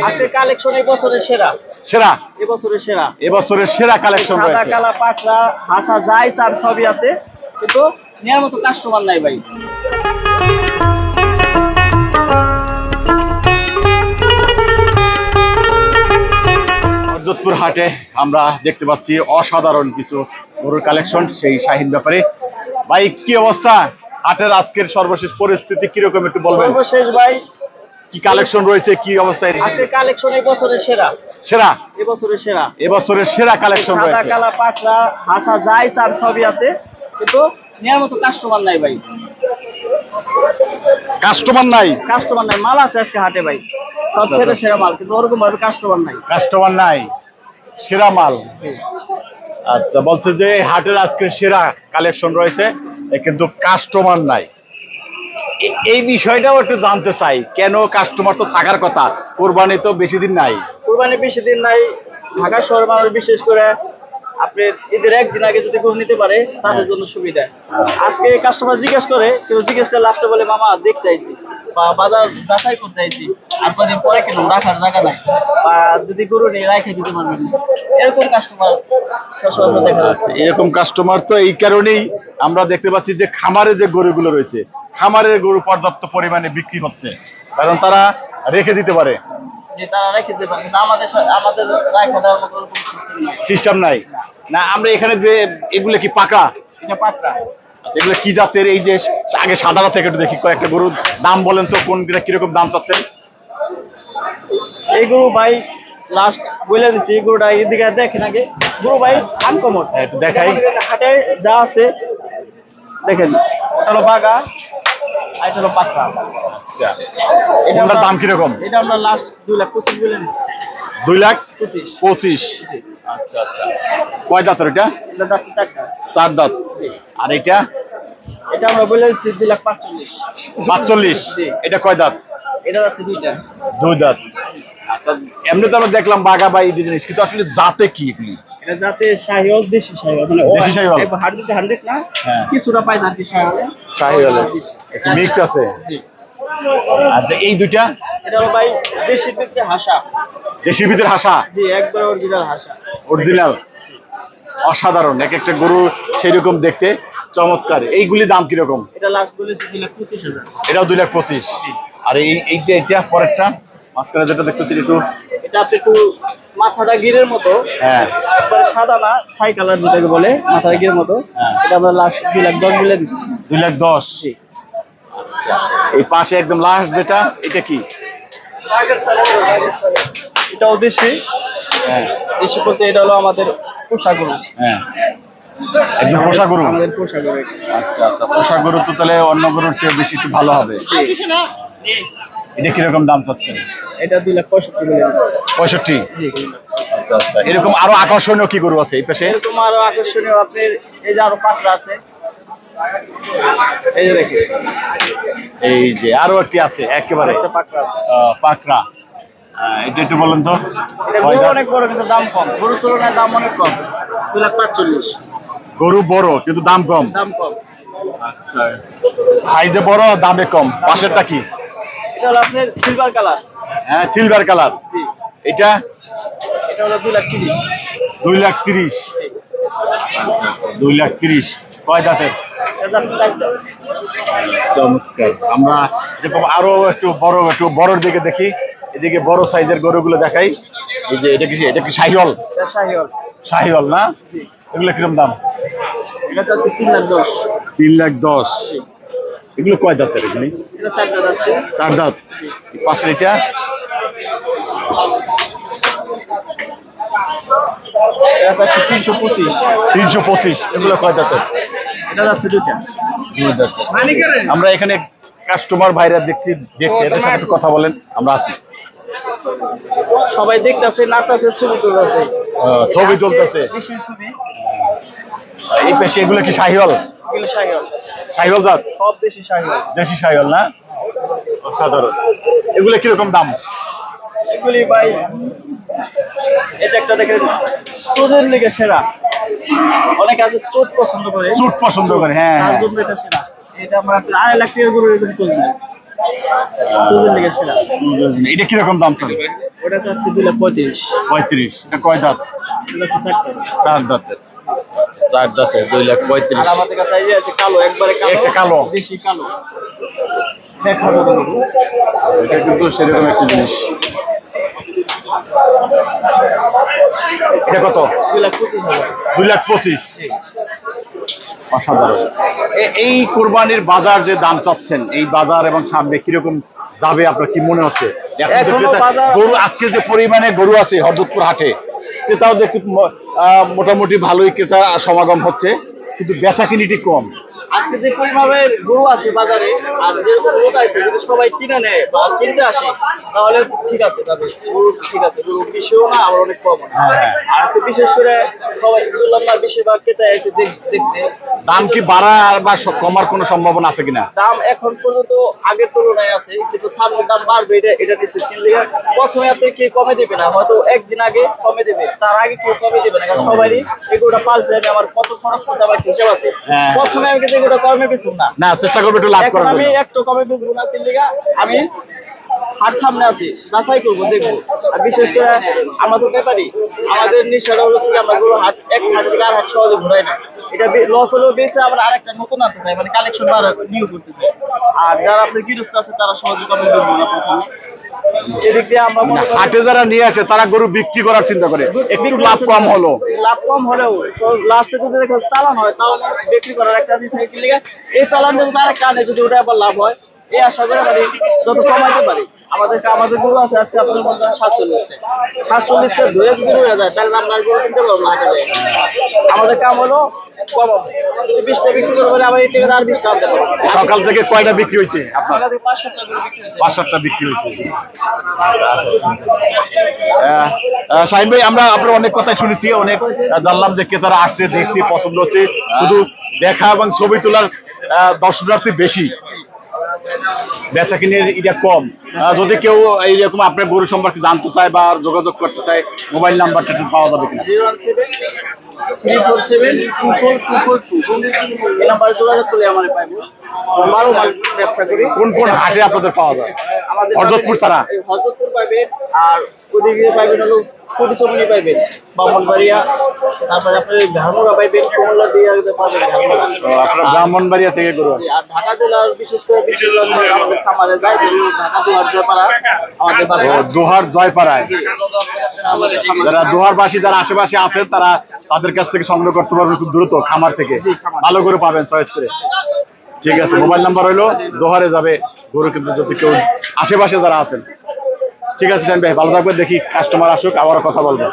আজকে কালেকশন এই বছরের সেরা। সেরা এবছরের সেরা। এবছরের সেরা কালেকশন সাদা রয়েছে। কালা পাকড়া হাসা যাই চান সবই আছে, কিন্তু নেওয়ার মতো কাস্টমার নাই ভাই। হযরতপুর হাটে আমরা দেখতে পাচ্ছি অসাধারণ কিছু গরুর কালেকশন, সেই শাহিন ব্যাপারে। ভাই কি অবস্থা হাটের আজকের সর্বশেষ পরিস্থিতি কিরকম একটু বলবেন? সর্বশেষ ভাই কি কালেকশন রয়েছে, কি অবস্থায়? আজকে কালেকশন এই বছরের সেরা। সেরা এবছরের সেরা। এবছরের সেরা কালেকশন সাদা রয়েছে। কালা পাকড়া হাসা যাই চান সবই আছে, কিন্তু নেওয়ার মতো কাস্টমার নাই ভাই। কাস্টমার নাই? কাস্টমার নাই, মাল আছে আজকে হাটে ভাই, সব সেরা সেরা মাল, কিন্তু ওরকম ভাবে কাস্টমার নাই। কাস্টমার নাই, সেরা মাল। আচ্ছা, বলছে যে হাটের আজকে সেরা কালেকশন রয়েছে কিন্তু কাস্টমার নাই। এই বিষয়টাও একটু জানতে চাই, কেন? কাস্টমার তো থাকার কথা, কোরবানি তো বেশি দিন নাই। কোরবানি বেশি দিন নাই, ঢাকা শহরের মানুষ বিশেষ করে আপনার ঈদের একদিন আগে যদি গরু নিতে পারে তাদের জন্য সুবিধা। আজকে কাস্টমার জিজ্ঞেস করে, কেউ জিজ্ঞেস করে লাস্টে বলে মামা দেখতে আইছি বা বাজার যাচাই করতে আইছি, আর কদিন পরে কেন রাখার জায়গা নাই, বা যদি গরু নিয়ে রাখে দিতে পারবেন না, এরকম কাস্টমার সচরাচর দেখা যাচ্ছে। এরকম কাস্টমার তো এই কারণেই আমরা দেখতে পাচ্ছি যে খামারে যে গরুগুলো রয়েছে, খামারের গরু পর্যাপ্ত পরিমাণে বিক্রি হচ্ছে, কারণ তারা রেখে দিতে পারে। যে তারা রেখে দিতে পারে, কিন্তু আমাদের আমাদের রাখা দেওয়ার মতো কোনো সিস্টেম নাই। সিস্টেম নাই না। আমরা এখানে যে এগুলো কি পাকা? এটা পাক্কা। আচ্ছা, এগুলো কি জাতের? এই যে আগে সাদা থেকে একটু দেখি, কয়েকটা গরুর দাম বলেন তো, কোনটা কিরকম দাম চাচ্ছেন? এই গরু ভাই লাস্ট বলে দিছি, এই গরুটা এদিকে দেখেন আগে। গরু ভাই আনকমন, একটু দেখাই। হাটে যা আছে দেখেন, এটা হলো বাগা আর এটা হলো পাকড়া। আচ্ছা, এটার দাম কিরকম? এটা আমরা লাস্ট 2,25,000 বলে নিছি। 2,25,000? আচ্ছা আচ্ছা। কয় দাঁতের এটা? এটা যাচ্ছে 4টা। 4 দাঁত। আর এটা? এটা আমরা বলে দিছি 2,45,000। 45? জি। এটা কয় দাঁত? এটা যাচ্ছে 2টা। 2 দাঁত। আচ্ছা, এমনি তো আমরা দেখলাম বাঘা বা এই জিনিস, কিন্তু আসলে জাতে কি এগুলি? এটা যাতে শাহিওয়াল, দেশি শাহিওয়াল, মানে দেশি শাহিওয়াল? 100 না, হ্যাঁ। কিছুটা পাই আর কি শাহিওয়ালে। শাহিওয়াল একটু মিক্স আছে। জি। আচ্ছা, এই দুইটা? এটা হলো ভাই দেশি ভিতরে হাসা। দেশির ভিতরে হাসা? জি, একবার অরিজিনাল হাসা। অরিজিনাল। অসাধারণ, এক একটা গরু সেরকম দেখতে চমৎকার। এইগুলি দাম কিরকম? এটা লাস্ট বলেছি 2,25,000। এটাও 2,25,000। আর এইটা এইটা পরেরটা মাঝখানে যেটা দেখতেছি একটু, এটা আপনি একটু মাথাটা গিরের মতো, হ্যাঁ, একবারে সাদা না, ছাই কালার যেটাকে বলে, মাথাটা গিরের মতো। হ্যাঁ। এটা আমরা লাস্ট 2,10,000 বলে দিছি। 2,10,000। জি। আচ্ছা, এই পাশে একদম লাস্ট যেটা, এটা কি? এটাও দেশি। হ্যাঁ দেশি বলতে এটা হলো আমাদের পোষা গরু। হ্যাঁ, একদম পোষা গরু। আমাদের পোষা গরু এটা। আচ্ছা আচ্ছা, পোষা গরু তো তাহলে অন্য গরুর চেয়ে বেশি একটু ভালো হবে। এটা কিরকম দাম চাচ্ছেন? এটা 2,65,000 বলে দিছি। 65? জি। আচ্ছা আচ্ছা, এরকম আরো আকর্ষণীয় কি গরু আছে এই পাশে? এরকম আরো আকর্ষণীয় আপনার এই যে আরো পাকড়া আছে, এই যে দেখেন, এই যে আরো একটি আছে একেবারে একটা পাকড়া আছে। পাকড়া। এটা একটু বলেন তো। এটা গরু অনেক বড়, কিন্তু দাম কম, গরুর তুলনায় দাম অনেক কম। 2,45,000। গরু বড় কিন্তু দাম কম। দাম কম। আচ্ছা, সাইজে বড়, দামে কম। পাশেরটা কি? এটা হলো আপনার সিলভার কালার। হ্যাঁ, সিলভার কালার। জি। এটা? এটা হলো 2,30,000। 2,30,000? 2,30,000। কয় দাঁতের? এটা যাচ্ছে 4টা। চমৎকার। আমরা এরকম আরো একটু বড়র দিকে দেখি, এদিকে বড় সাইজের গরুগুলো দেখাই। এই যে এটা কি শাহিওয়াল? এটা শাহিওয়াল। শাহিওয়াল না? জি। এগুলো কিরকম দাম? এটা যাচ্ছে 3,10,000। 3,10,000। এগুলো কয় দাঁতের এগুলি? এটা 4টা যাচ্ছে। 4 দাঁত। পাশের এটা? এটা যাচ্ছে 325। 325। এগুলো কয় দাঁতের? এটা যাচ্ছে 2টা। 2 দাঁতের। আমরা এখানে কাস্টমার ভাইরা দেখছি, এদের সাথে একটু কথা বলেন, আমরা আসি। সবাই দেখতেছে, নাচতেছে, ছবি তুলতেছে। ছবি তুলতেছে। বেশি ছবি। এই পেশে এগুলো কি শাহিওয়াল? এগুলো শাহিওয়াল। শাহিওয়াল জাত? সব দেশি শাহিওয়াল। দেশি শাহিওয়াল না? অসাধারণ। এগুলো কিরকম দাম? এগুলি ভাই এই যে একটা দেখেন, চোরের লেগে সেরা। অনেকে আছে চোট পছন্দ করে, চুট পছন্দ করে, হ্যাঁ তার হ্যাঁ। জন্য এটা সেরা। এটা আমরা 2,50,000 টাকার গরু এরকম চলবে, চোরের লেগে সেরা। এটা কিরকম দাম চলে? ওটা চাচ্ছি 2,35,000। 35। এটা কয় দাঁত? এটা হচ্ছে 4টা। 4 দাঁতের। আচ্ছা, 4 দাঁতের আর 2,35,000। আমাদের কাছে এই যে আছে কালো, একবারে একটা কালো। দেশি কালো। দেখাবো বন্ধু। এটা কিন্তু সেরকম একটা জিনিস। এটা কত? 2,25,000। 2,25,000। জি। অসাধারণ। এই কোরবানির বাজার যে দাম চাচ্ছেন, এই বাজার এবং সামনে কিরকম যাবে আপনার কি মনে হচ্ছে? এখন তো এখনো ক্রেতা- বাজার- গরু আজকে যে পরিমাণে গরু আছে হরজতপুর হাটে, ক্রেতাও দেখছি মোটামুটি ভালোই ক্রেতা সমাগম হচ্ছে, কিন্তু বেচা কিনিটি কম। আজকে যে পরিমাণে গরু আছে বাজারে, আর যে লোক আছে যদি সবাই কিনে নেয় বা কিনতে আসে, তাহলে ঠিক আছে, তাদের গরু ঠিক আছে, গরু বেশিও না আবার অনেক কম না। হ্যাঁ। আর আজকে বিশেষ করে সবাই বললাম না, বেশিরভাগ ক্রেতা এসে দেখতে। দাম কি বাড়ার বা কমার কোনো সম্ভাবনা আছে কিনা? দাম এখন পর্যন্ত আগের তুলনায় আছে, কিন্তু সামনে দাম বাড়বে, এটা দিচ্ছে কিনলে। প্রথমে আপনি কি কমে দেবে না, হয়তো একদিন আগে কমে দেবে, তার আগে কেউ কমে দেবে না, কারণ সবারই এগুলোটা পালছে। আমি আমার কত খরচ করছে আমার একটা হিসাব আছে। হ্যাঁ। প্রথমে আমি কিন্তু এগুলো কমে বেচুন না, না, চেষ্টা করবো একটু লাভ এখন করার আমি জন্য। একটু কমে বেচবো না, কিনলে আমি হাট সামনে আছি, যাচাই করবো, দেখবো। আর বিশেষ করে আমরা তো ব্যাপারী, আমাদের নিশাটা হলো কি আমরা গরু হাট এক হাট থেকে আর হাট সহজে ঘুরাই না। এটা লস হলেও বেঁচে আবার আরেকটা নতুন আনতে চাই, মানে কালেকশন নিউ করতে চাই। আর যারা আপনার গৃহস্থ আছে তারা সহজে কমে বেচবো না প্রথমে। এদিক দিয়ে আমরা মনে করি- হাটে যারা নিয়ে আসে তারা গরু বিক্রি করার চিন্তা করে, একটু লাভ কম হলো। লাভ কম হলেও লাস্টে যদি দেখো চালান হয়, তাহলে বিক্রি করার একটা আছে থাকে, কি এই চালান যদি আরেকটা আনে, যদি ওটা আবার লাভ হয়, এই আশা করে মানে যত কমাইতে পারি। আমাদের গরু আছে আজকে আপনার মনে করেন 47টা ধরে যদি রয়ে যায়, তাহলে আমরা আর গরু কিনতে পারবো না হাটে যায়। আমাদের কাম হলো কমাবো, যদি 20টা বিক্রি করবো বলে আবার এই টাকা আর 20টা আনতে পারবো। সকাল থেকে কয়টা বিক্রি হয়েছে আপনার? সকাল থেকে 5-7টা গরু বিক্রি হয়েছে। 5-7টা বিক্রি হয়েছে। শাহিন ভাই, আমরা আপনার অনেক কথা শুনেছি, অনেক জানলাম যে ক্রেতারা আসছে, দেখছি, পছন্দ হচ্ছে, শুধু দেখা এবং ছবি তোলার দর্শনার্থী বেশি, বেচা কিনে এটা কম। যদি কেউ এইরকম আপনার গরু সম্পর্কে জানতে চায় বা যোগাযোগ করতে চায়, মোবাইল নাম্বারটা একটু পাওয়া যাবে কিনা? 017-347-24242 এই নাম্বারে যোগাযোগ করলে আমার পাইবো। আমারও ব্যবসা করি। কোন কোন হাটে আপনাদের পাওয়া যায়? আমাদের হরজতপুর ছাড়া? হরজতপুর পাইবেন, আর ওদিকে পাইবেন হলো ফটিকছড়ি পাইবেন, ব্রাহ্মণবাড়িয়া, তারপরে আপনার ঘাড়মুড়া পাইবেন, কুমিল্লা দিয়ে পাবেন ঘাড়মুড়া। আপনার ব্রাহ্মণবাড়িয়া থেকে গরু আসে। আর ঢাকা জেলার বিশেষ করে আমাদের খামারে যায়, যেগুলো ঢাকা দোহার জয়পাড়া আমাদের বাসা। দোহার জয়পাড়ায় আমাদের খামার। যারা দোহারবাসী যারা আশেপাশে আছেন, তারা তাদের কাছ থেকে সংগ্রহ করতে পারবেন খুব দ্রুত, খামার থেকে ভালো করে পাবেন চয়েস করে। ঠিক আছে, মোবাইল নাম্বার হইলো, দোহারে যাবে গরু কিন্তু যদি কেউ আশেপাশে যারা আছেন। ঠিক আছে শাহিন ভাই, ভালো থাকবেন, দেখি কাস্টমার আসুক, আবারও কথা বলবো।